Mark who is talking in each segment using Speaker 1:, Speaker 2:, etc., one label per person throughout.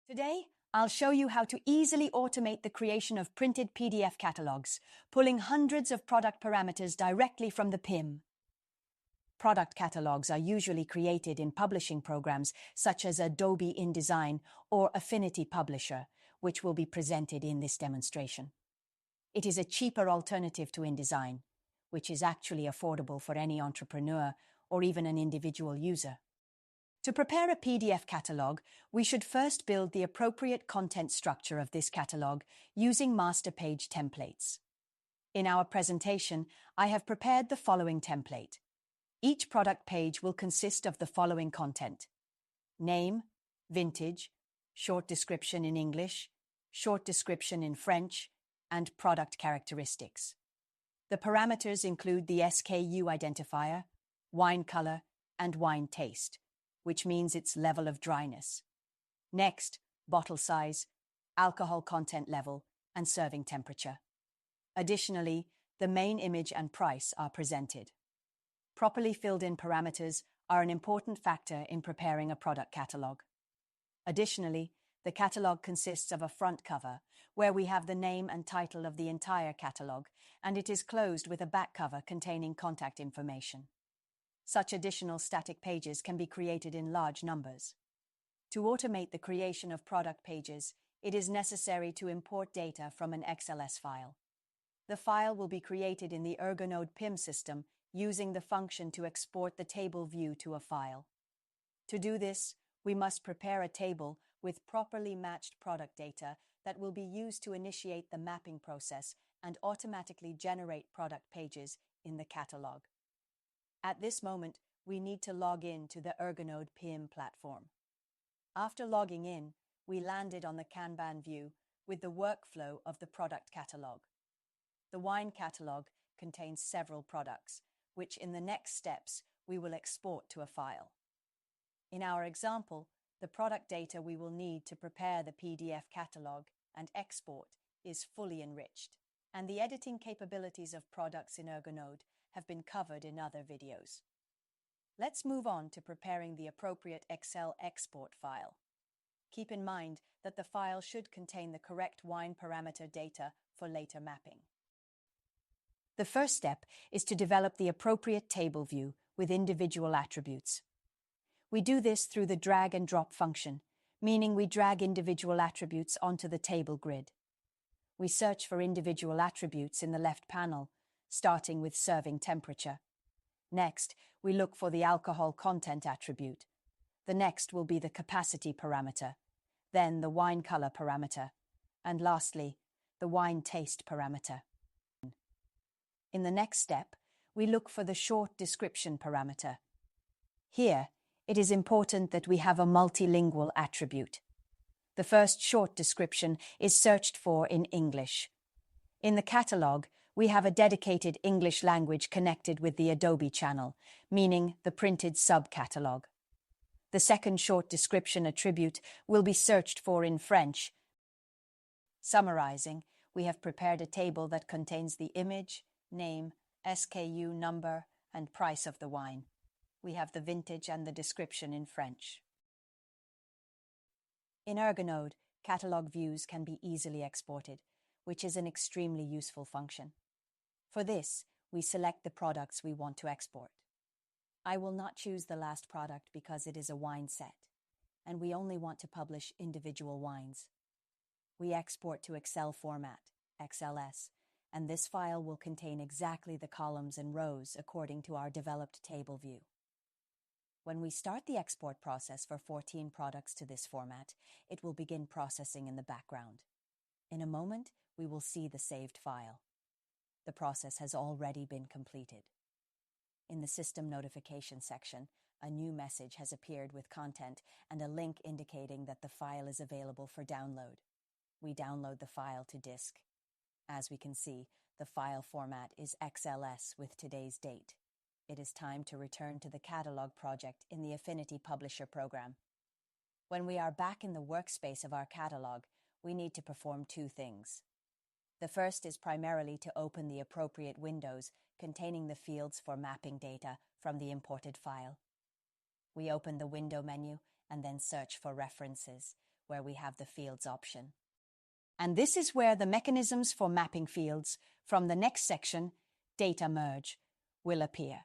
Speaker 1: Today, I'll show you how to easily automate the creation of printed PDF catalogs, pulling hundreds of product parameters directly from the PIM. Product catalogs are usually created in publishing programs such as Adobe InDesign or Affinity Publisher, which will be presented in this demonstration. It is a cheaper alternative to InDesign, which is actually affordable for any entrepreneur or even an individual user. To prepare a PDF catalog, we should first build the appropriate content structure of this catalog using master page templates. In our presentation, I have prepared the following template. Each product page will consist of the following content: name, vintage, short description in English, short description in French, and product characteristics. The parameters include the SKU identifier, wine color, and wine taste, which means its level of dryness. Next, bottle size, alcohol content level, and serving temperature. Additionally, the main image and price are presented. Properly filled-in parameters are an important factor in preparing a product catalog. Additionally, the catalog consists of a front cover, where we have the name and title of the entire catalog, and it is closed with a back cover containing contact information. Such additional static pages can be created in large numbers. To automate the creation of product pages, it is necessary to import data from an XLS file. The file will be created in the Ergonode PIM system using the function to export the table view to a file. To do this, we must prepare a table with properly matched product data that will be used to initiate the mapping process and automatically generate product pages in the catalog. At this moment, we need to log in to the Ergonode PIM platform. After logging in, we landed on the Kanban view with the workflow of the product catalog. The wine catalog contains several products, which in the next steps we will export to a file. In our example, the product data we will need to prepare the PDF catalog and export is fully enriched, and the editing capabilities of products in Ergonode have been covered in other videos. Let's move on to preparing the appropriate Excel export file. Keep in mind that the file should contain the correct wine parameter data for later mapping. The first step is to develop the appropriate table view with individual attributes. We do this through the drag and drop function, meaning we drag individual attributes onto the table grid. We search for individual attributes in the left panel, starting with serving temperature. Next, we look for the alcohol content attribute. The next will be the capacity parameter, then the wine color parameter, and lastly, the wine taste parameter. In the next step, we look for the short description parameter. Here, it is important that we have a multilingual attribute. The first short description is searched for in English. In the catalog, we have a dedicated English language connected with the Adobe channel, meaning the printed subcatalog. The second short description attribute will be searched for in French. Summarizing, we have prepared a table that contains the image, name, SKU number, and price of the wine. We have the vintage and the description in French. In Ergonode, catalog views can be easily exported, which is an extremely useful function. For this, we select the products we want to export. I will not choose the last product because it is a wine set, and we only want to publish individual wines. We export to Excel format, XLS, and this file will contain exactly the columns and rows according to our developed table view. When we start the export process for 14 products to this format, it will begin processing in the background. In a moment, we will see the saved file. The process has already been completed. In the System Notification section, a new message has appeared with content and a link indicating that the file is available for download. We download the file to disk. As we can see, the file format is XLS with today's date. It is time to return to the catalog project in the Affinity Publisher program. When we are back in the workspace of our catalog, we need to perform two things. The first is primarily to open the appropriate windows containing the fields for mapping data from the imported file. We open the window menu and then search for references, where we have the fields option. And this is where the mechanisms for mapping fields from the next section, Data Merge, will appear.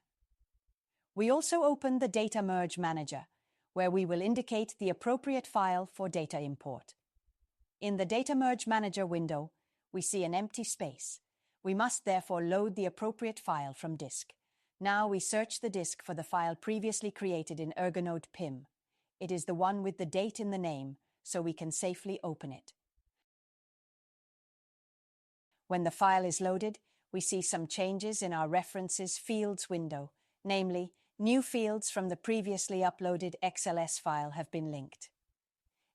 Speaker 1: We also open the Data Merge Manager, where we will indicate the appropriate file for data import. In the Data Merge Manager window, we see an empty space. We must therefore load the appropriate file from disk. Now we search the disk for the file previously created in Ergonode PIM. It is the one with the date in the name, so we can safely open it. When the file is loaded, we see some changes in our References Fields window, namely, new fields from the previously uploaded XLS file have been linked.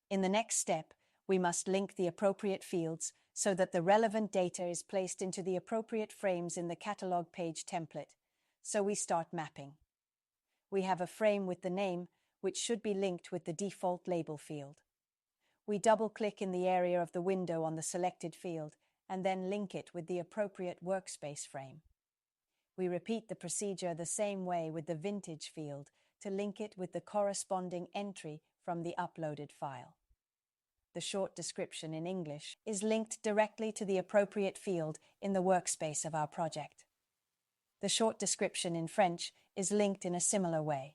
Speaker 1: In the next step, we must link the appropriate fields so that the relevant data is placed into the appropriate frames in the catalog page template. So we start mapping. We have a frame with the name, which should be linked with the default label field. We double-click in the area of the window on the selected field and then link it with the appropriate workspace frame. We repeat the procedure the same way with the vintage field to link it with the corresponding entry from the uploaded file. The short description in English is linked directly to the appropriate field in the workspace of our project. The short description in French is linked in a similar way.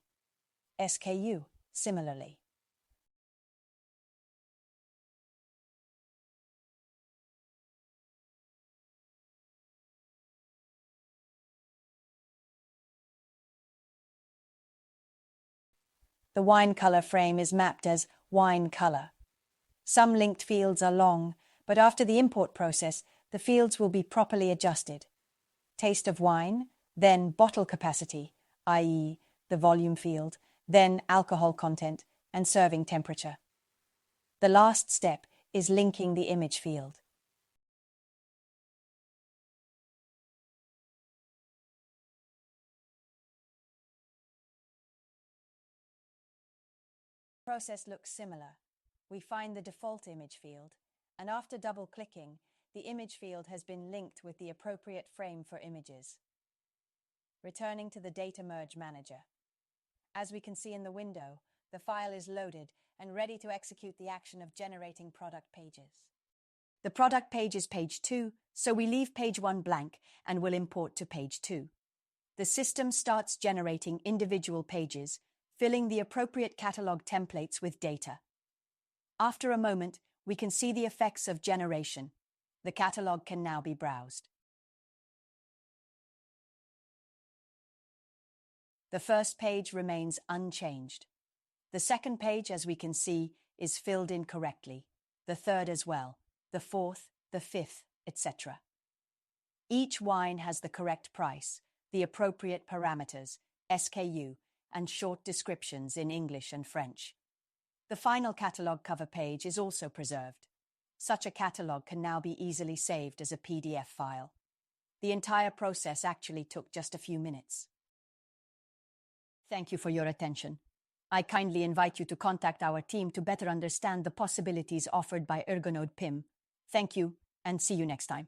Speaker 1: SKU, similarly. The wine color frame is mapped as wine color. Some linked fields are long, but after the import process, the fields will be properly adjusted. Taste of wine, then bottle capacity, i.e., the volume field, then alcohol content, and serving temperature. The last step is linking the image field. The process looks similar. We find the default image field, and after double-clicking, the image field has been linked with the appropriate frame for images. Returning to the Data Merge Manager. As we can see in the window, the file is loaded and ready to execute the action of generating product pages. The product page is page 2, so we leave page 1 blank and will import to page 2. The system starts generating individual pages, filling the appropriate catalog templates with data. After a moment, we can see the effects of generation. The catalog can now be browsed. The first page remains unchanged. The second page, as we can see, is filled in correctly. The third as well. The fourth, the fifth, etc. Each wine has the correct price, the appropriate parameters, SKU, and short descriptions in English and French. The final catalog cover page is also preserved. Such a catalog can now be easily saved as a PDF file. The entire process actually took just a few minutes. Thank you for your attention. I kindly invite you to contact our team to better understand the possibilities offered by Ergonode PIM. Thank you, and see you next time.